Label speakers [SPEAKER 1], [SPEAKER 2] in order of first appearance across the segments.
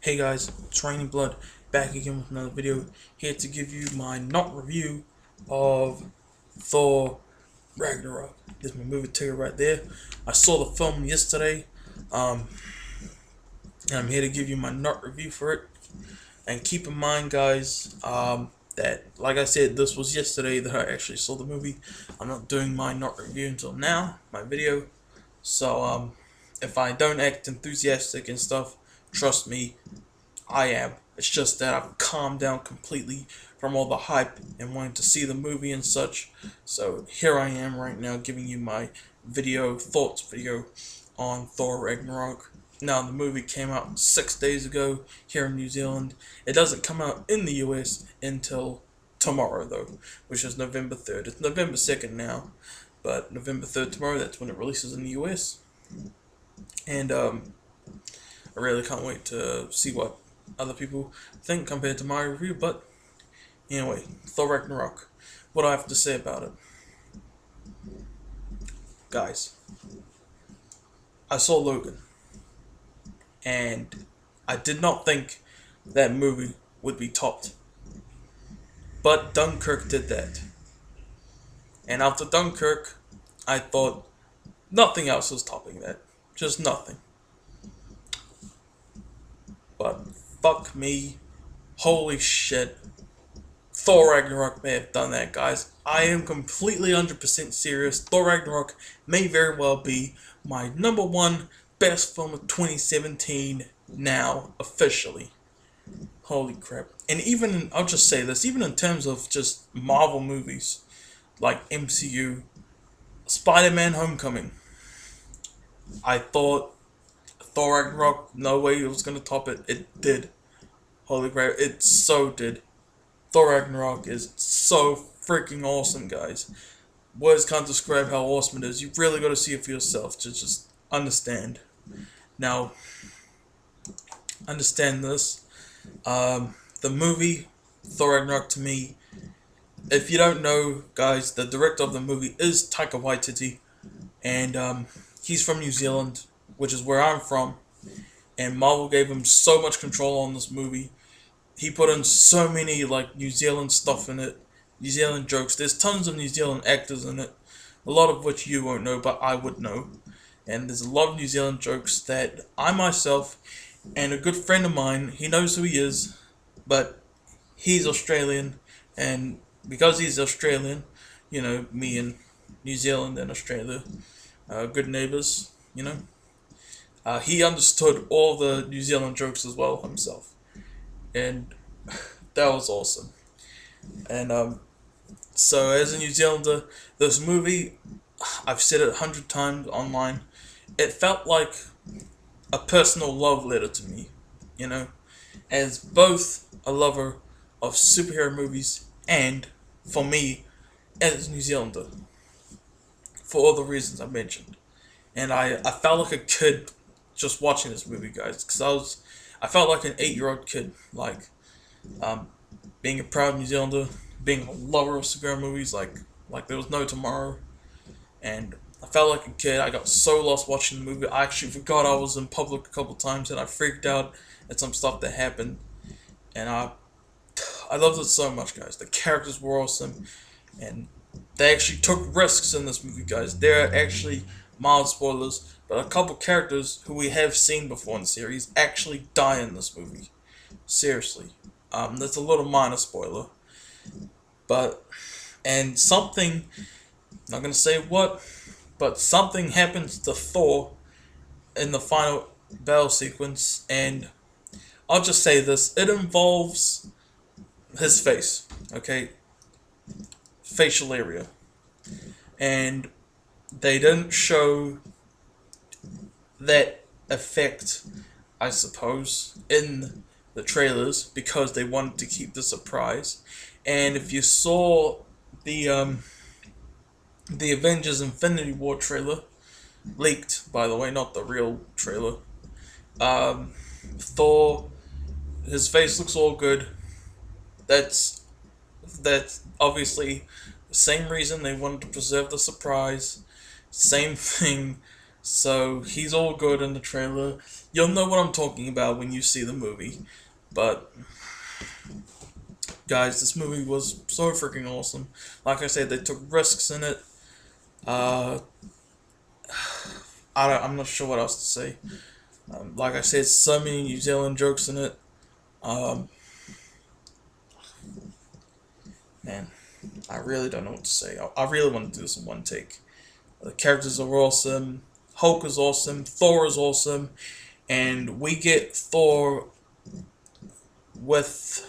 [SPEAKER 1] Hey guys, it's Raining Blood, back again with another video, here to give you my not review of Thor Ragnarok. There's my movie ticker right there. I saw the film yesterday, and I'm here to give you my not review for it. And keep in mind guys, that like I said, this was yesterday that I actually saw the movie. I'm not doing my not review until now, my video. So if I don't act enthusiastic and stuff, trust me, I am. It's just that I've calmed down completely from all the hype and wanting to see the movie and such. So here I am right now giving you my thoughts video on Thor Ragnarok. Now the movie came out 6 days ago here in New Zealand. It doesn't come out in the US until tomorrow though, which is November 3rd. It's November 2nd now, but November 3rd tomorrow, that's when it releases in the US. And I really can't wait to see what other people think compared to my review. But anyway, Thor Ragnarok. What do I have to say about it? Guys, I saw Logan, and I did not think that movie would be topped. But Dunkirk did that. And after Dunkirk, I thought nothing else was topping that. Just nothing. But fuck me. Holy shit. Thor Ragnarok may have done that, guys. I am completely 100% serious. Thor Ragnarok may very well be my #1 best film of 2017 now, officially. Holy crap. And even, I'll just say this, even in terms of just Marvel movies, like MCU, Spider-Man Homecoming, I thought Thor Ragnarok, no way it was going to top it. It did. Holy crap, it so did. Thor Ragnarok is so freaking awesome, guys. Words can't describe how awesome it is. You really got to see it for yourself to just understand. Now, understand this. The movie, Thor Ragnarok, to me, if you don't know, guys, the director of the movie is Taika Waititi. And he's from New Zealand, which is where I'm from. And Marvel gave him so much control on this movie. He put in so many like New Zealand stuff in it, New Zealand jokes. There's tons of New Zealand actors in it, a lot of which you won't know, but I would know. And there's a lot of New Zealand jokes that I myself and a good friend of mine, he knows who he is, but he's Australian, and because he's Australian, you know, me and New Zealand and Australia, good neighbours, you know. He understood all the New Zealand jokes as well himself. And that was awesome. And so as a New Zealander, this movie, I've said it 100 times online, it felt like a personal love letter to me, you know, as both a lover of superhero movies and, for me, as a New Zealander, for all the reasons I mentioned. And I felt like a kid just watching this movie, guys, because I felt like an 8-year-old kid, like, being a proud New Zealander, being a lover of superhero movies, like there was no tomorrow. And I felt like a kid. I got so lost watching the movie. I actually forgot I was in public a couple times, and I freaked out at some stuff that happened. And I loved it so much, guys. The characters were awesome, and they actually took risks in this movie, guys. There are actually mild spoilers, but a couple characters who we have seen before in the series actually die in this movie. Seriously. That's a little minor spoiler. And something, not gonna say what, but something happens to Thor in the final battle sequence, and I'll just say this, it involves his face, okay? Facial area. And they didn't show that effect, I suppose, in the trailers because they wanted to keep the surprise. And if you saw the Avengers Infinity War trailer, leaked by the way, not the real trailer, Thor, his face looks all good. That's obviously the same reason they wanted to preserve the surprise. Same thing, So he's all good in the trailer. You'll know what I'm talking about when you see the movie. But guys, this movie was so freaking awesome. Like I said, they took risks in it. Uh, I'm not sure what else to say. Like I said, so many New Zealand jokes in it. Um, Man, I really don't know what to say. I really want to do this in one take. The characters are awesome. Hulk is awesome. Thor is awesome. And we get Thor with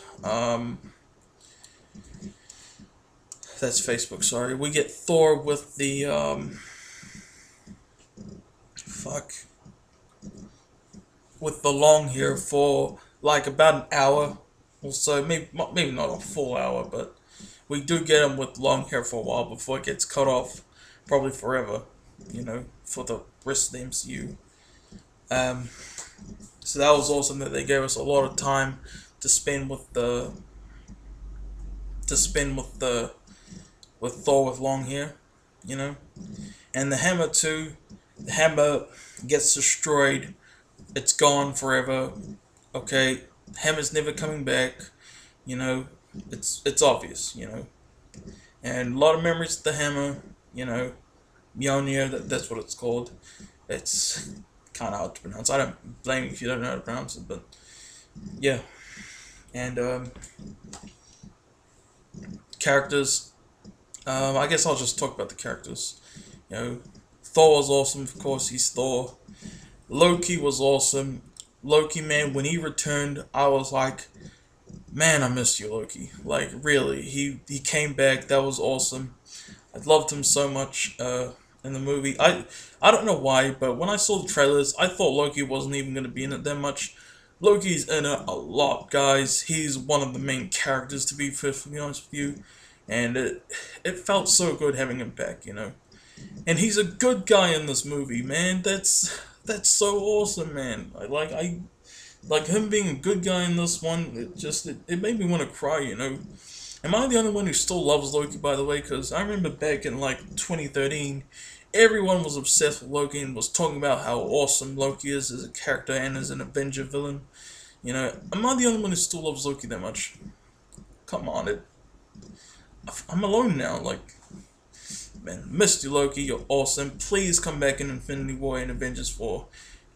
[SPEAKER 1] that's Facebook, sorry. We get Thor with the fuck with the long hair for like about an hour or so, maybe not a full hour, but we do get him with long hair for a while before it gets cut off, probably forever, for the rest of the MCU. Um, so that was awesome that they gave us a lot of time to spend with the with Thor with long hair, you know. And the hammer too. The hammer gets destroyed. It's gone forever. Okay, the hammer's never coming back. You know, it's obvious. And a lot of memories of the hammer. Mjolnir. That's what it's called. It's kind of hard to pronounce. I don't blame you if you don't know how to pronounce it, but yeah. And characters. I guess I'll just talk about the characters. Thor was awesome. Of course, he's Thor. Loki was awesome. Loki, man, when he returned, I was like, man, I missed you, Loki. Like, really, he came back. That was awesome. I loved him so much in the movie. I don't know why, but when I saw the trailers, I thought Loki wasn't even going to be in it that much. Loki's in it a lot, guys. He's one of the main characters, to be perfectly honest with you. And it felt so good having him back, And he's a good guy in this movie, man. That's so awesome, man. I like him being a good guy in this one. It made me want to cry, Am I the only one who still loves Loki, by the way? Because I remember back in like 2013, everyone was obsessed with Loki and was talking about how awesome Loki is as a character and as an Avenger villain. Am I the only one who still loves Loki that much? Come on, I'm alone now. Like, man, missed you, Loki. You're awesome. Please come back in Infinity War and Avengers 4.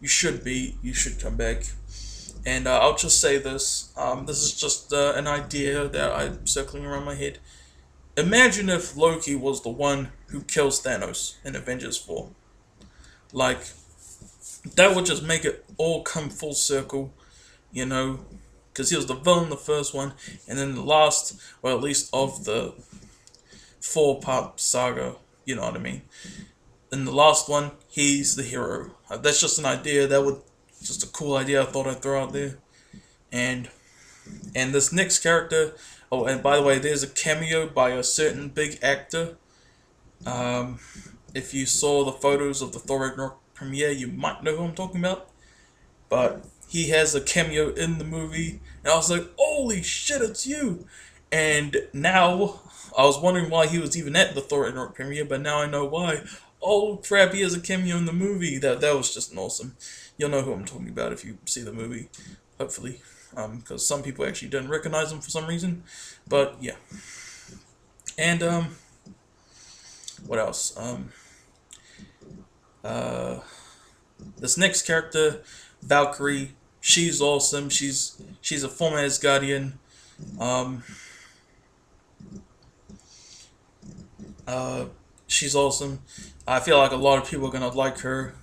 [SPEAKER 1] You should come back. And I'll just say this. This is just an idea that I'm circling around my head. Imagine if Loki was the one who kills Thanos in Avengers 4. Like, that would just make it all come full circle, because he was the villain in the first one, and then the last, or at least of the 4-part saga, you know what I mean? In the last one, he's the hero. That's just an idea. Just a cool idea I thought I'd throw out there. And this next character, oh, and by the way, there's a cameo by a certain big actor. If you saw the photos of the Thor Ragnarok premiere, you might know who I'm talking about. But he has a cameo in the movie, and I was like, holy shit, it's you! And now, I was wondering why he was even at the Thor Ragnarok premiere, but now I know why. Oh crap, he has a cameo in the movie. That was just an awesome. You'll know who I'm talking about if you see the movie, hopefully. Because some people actually didn't recognize him for some reason. But, yeah. And, what else? This next character, Valkyrie, she's awesome. She's a former Asgardian. She's awesome. I feel like a lot of people are gonna like her,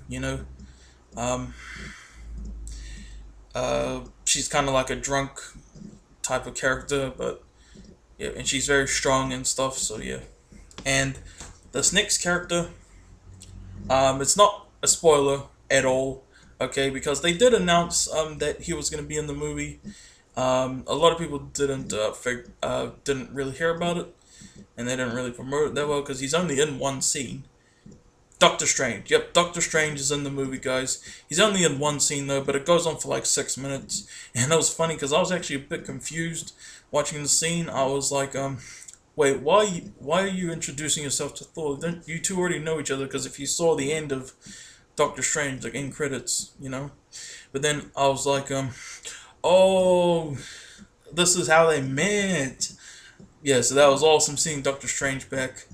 [SPEAKER 1] she's kind of like a drunk type of character, but yeah, and she's very strong and stuff, so yeah. And this next character, it's not a spoiler at all, okay, because they did announce that he was gonna be in the movie. A lot of people didn't really hear about it, and they didn't really promote it that well because he's only in one scene. Doctor Strange. Yep, Doctor Strange is in the movie, guys. He's only in one scene, though, but it goes on for like 6 minutes. And that was funny, because I was actually a bit confused watching the scene. I was like, wait, why are you introducing yourself to Thor? Don't you two already know each other? Because if you saw the end of Doctor Strange, like in credits, you know. But then I was like, oh, this is how they met. Yeah, so that was awesome seeing Doctor Strange back.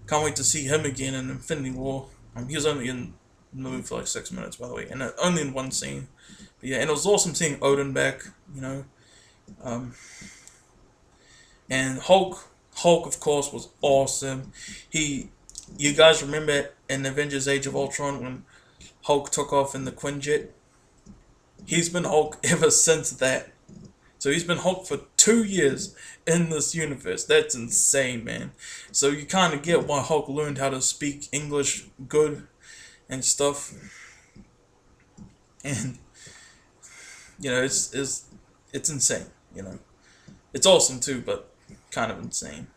[SPEAKER 1] Can't wait to see him again in Infinity War. He was only in the movie for like 6 minutes, by the way, and only in one scene. But yeah, and it was awesome seeing Odin back, you know. Um, and Hulk, of course, was awesome. You guys remember in Avengers: Age of Ultron when Hulk took off in the Quinjet? He's been Hulk ever since that. So he's been Hulk for 2 years in this universe. That's insane, man. So you kind of get why Hulk learned how to speak English good and stuff. And you know, it's insane. You know, it's awesome too, but kind of insane.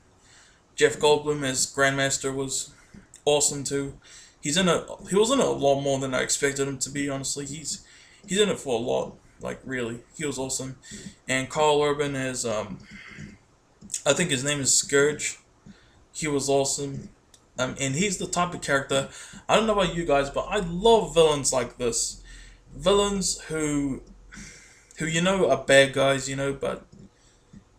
[SPEAKER 1] Jeff Goldblum as Grandmaster was awesome too. He was in it a lot more than I expected him to be. Honestly, he's in it for a lot. Like really, he was awesome. And Carl Urban as I think his name is Scourge. He was awesome. And he's the type of character. I don't know about you guys, but I love villains like this. Villains who you know are bad guys, you know, but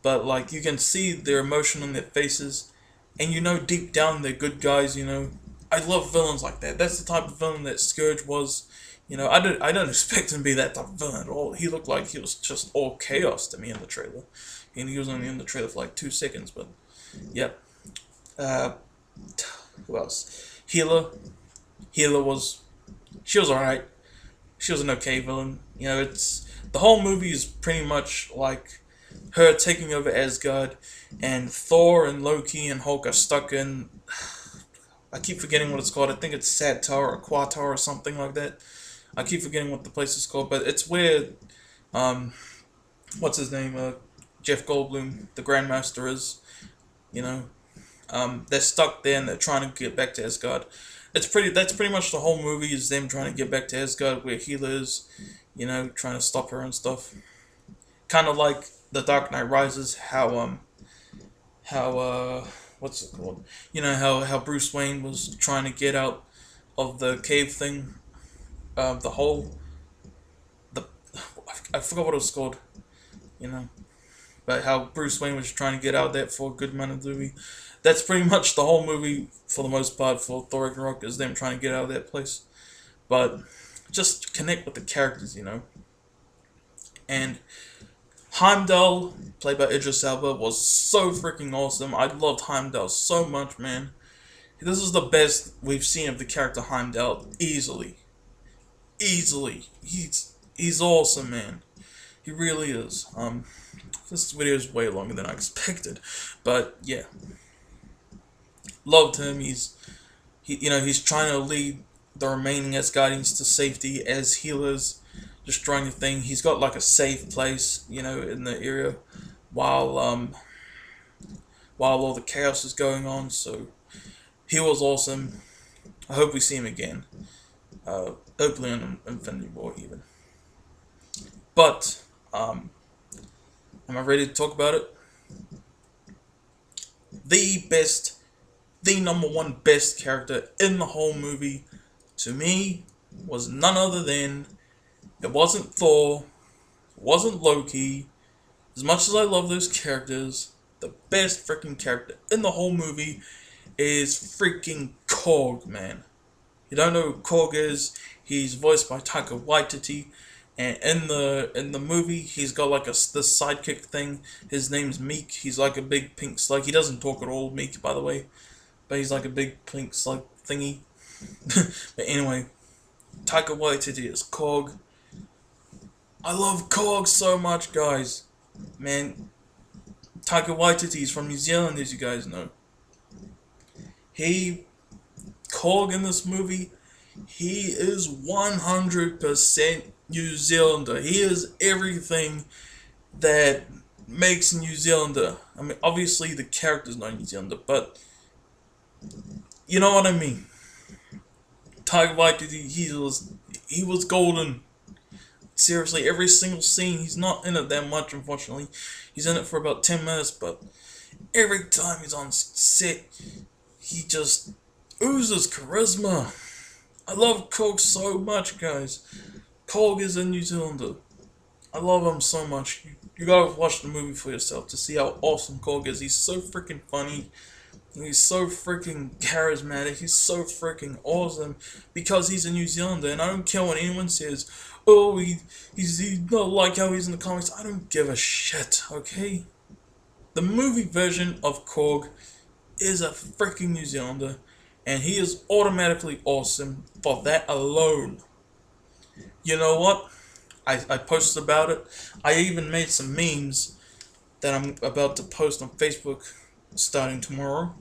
[SPEAKER 1] like you can see their emotion on their faces, and you know deep down they're good guys, you know. I love villains like that. That's the type of villain that Scourge was. You know, I don't expect him to be that type of villain at all. He looked like he was just all chaos to me in the trailer, and he was only in the trailer for like 2 seconds. But yep. Who else? Healer was she was alright. She was an okay villain. You know, it's the whole movie is pretty much like her taking over Asgard, and Thor and Loki and Hulk are stuck in. I keep forgetting what it's called. I think it's Sator or Quatar or something like that. I keep forgetting what the place is called, but it's where, what's his name? Jeff Goldblum, the Grandmaster is. You know, they're stuck there and they're trying to get back to Asgard. That's pretty much the whole movie is them trying to get back to Asgard where Hela is. You know, trying to stop her and stuff. Kind of like The Dark Knight Rises, how what's it called? You know how Bruce Wayne was trying to get out of the cave thing, the hole. I forgot what it was called. You know, but how Bruce Wayne was trying to get out of that for a good amount of the movie. That's pretty much the whole movie for the most part for Thor Ragnarok is them trying to get out of that place. But just connect with the characters, you know. And Heimdall, played by Idris Elba, was so freaking awesome. I loved Heimdall so much, man. This is the best we've seen of the character Heimdall, easily. Easily. He's awesome, man. He really is. This video is way longer than I expected. But, yeah. Loved him. He's trying to lead the remaining Asgardians to safety as healers. Destroying the thing. He's got like a safe place, you know, in the area while all the chaos is going on. So he was awesome. I hope we see him again. Hopefully in Infinity War even. But am I ready to talk about it? The number one best character in the whole movie to me was none other than. It wasn't Thor, it wasn't Loki. As much as I love those characters, the best freaking character in the whole movie is freaking Korg, man. You don't know who Korg is? He's voiced by Taika Waititi, and in the movie, he's got like this sidekick thing. His name's Meek. He's like a big pink slug. He doesn't talk at all, Meek, by the way, but he's like a big pink slug thingy. But anyway, Taika Waititi is Korg. I love Korg so much, guys. Man, Taika Waititi is from New Zealand, as you guys know. Korg in this movie, he is 100% New Zealander. He is everything that makes a New Zealander. I mean, obviously the character's not New Zealander, but you know what I mean. Taika Waititi, he was golden. Seriously, every single scene, he's not in it that much, unfortunately. He's in it for about 10 minutes, but every time he's on set, he just oozes charisma. I love Korg so much, guys. Korg is a New Zealander. I love him so much. You gotta watch the movie for yourself to see how awesome Korg is. He's so freaking funny. He's so freaking charismatic. He's so freaking awesome because he's a New Zealander. And I don't care what anyone says. Oh, he's not like how he's in the comics. I don't give a shit, okay? The movie version of Korg is a freaking New Zealander. And he is automatically awesome for that alone. You know what? I posted about it. I even made some memes that I'm about to post on Facebook starting tomorrow.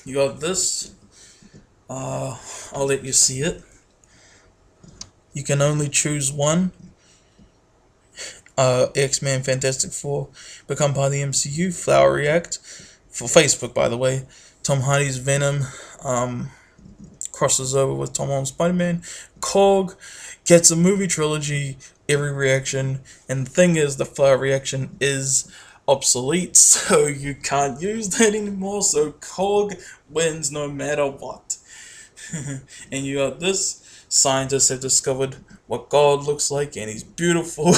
[SPEAKER 1] You got this. I'll let you see it. You can only choose one. X-Men Fantastic Four become part of the MCU. Flower React for Facebook, by the way. Tom Hardy's Venom crosses over with Tom Holland's Spider-Man. Korg gets a movie trilogy every reaction, and the thing is, the flower reaction is obsolete, so you can't use that anymore. So Korg wins no matter what. And you got this. Scientists have discovered what God looks like, and he's beautiful.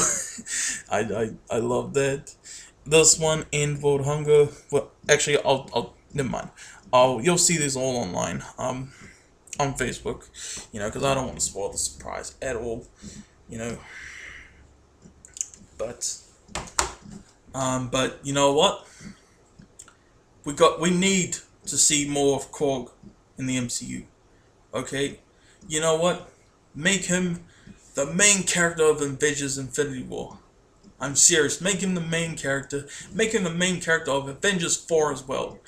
[SPEAKER 1] I love that. This one, End World Hunger. Well, actually, I'll never mind. You'll see these all online. On Facebook, because I don't want to spoil the surprise at all, you know. But you know what? We need to see more of Korg in the MCU. Okay, you know what? Make him the main character of Avengers Infinity War. I'm serious. Make him the main character. Make him the main character of Avengers 4 as well.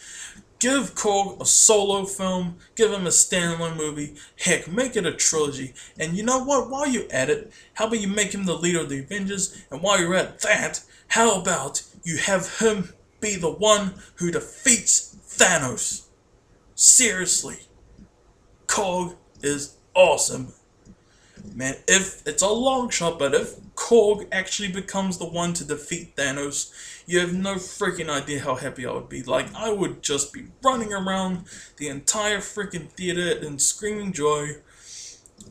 [SPEAKER 1] Give Korg a solo film. Give him a standalone movie. Heck, make it a trilogy. And you know what? While you're at it, how about you make him the leader of the Avengers? And while you're at that, how about you have him be the one who defeats Thanos? Seriously. Korg is awesome. Man, if it's a long shot, but if Korg actually becomes the one to defeat Thanos, you have no freaking idea how happy I would be. Like, I would just be running around the entire freaking theater and screaming joy.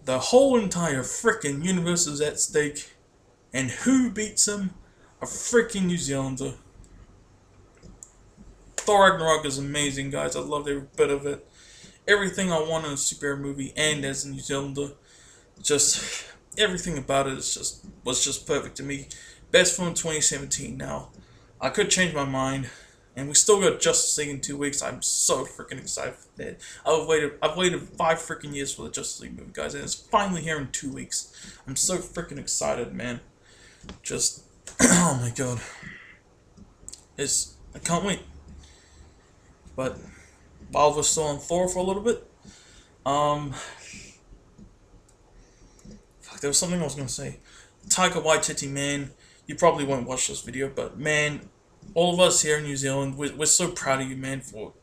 [SPEAKER 1] The whole entire freaking universe is at stake. And who beats him? A freaking New Zealander. Thor Ragnarok is amazing, guys. I loved every bit of it. Everything I want in a superhero movie and as a New Zealander. Just everything about it was just perfect to me. Best film 2017 now. I could change my mind, and we still got Justice League in 2 weeks. I'm so freaking excited for that. I've waited 5 freaking years for the Justice League movie, guys, and it's finally here in 2 weeks. I'm so freaking excited, man. Just oh my god. I can't wait. But while we're still on Thor for a little bit, there was something I was gonna say. Taika Waititi, man, you probably won't watch this video, but man, all of us here in New Zealand, we're so proud of you, man, for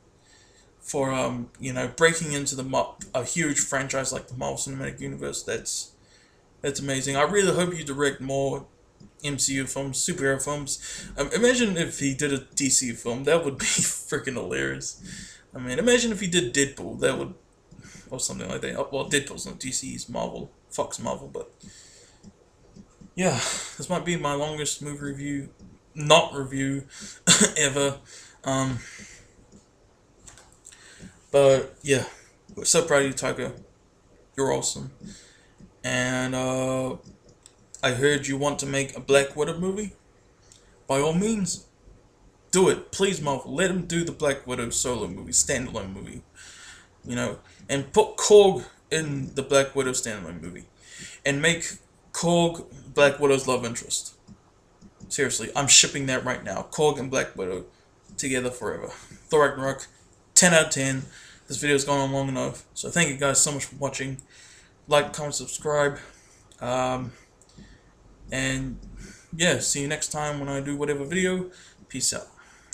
[SPEAKER 1] breaking into a huge franchise like the Marvel Cinematic Universe. That's amazing. I really hope you direct more MCU films, superhero films. Imagine if he did a DC film. That would be freaking hilarious. I mean, imagine if he did Deadpool. That would, or something like that. Well, Deadpool's not DC's Marvel, Fox Marvel, but yeah, this might be my longest movie review, not review, ever. But yeah, we're so proud of you, Taika. You're awesome. And I heard you want to make a Black Widow movie. By all means, do it. Please, Marvel, let him do the Black Widow solo movie, standalone movie. And put Korg in the Black Widow standalone movie. And make Korg Black Widow's love interest. Seriously, I'm shipping that right now. Korg and Black Widow together forever. Thor Ragnarok, 10 out of 10. This video's gone on long enough. So thank you guys so much for watching. Like, comment, subscribe. And yeah, see you next time when I do whatever video. Peace out.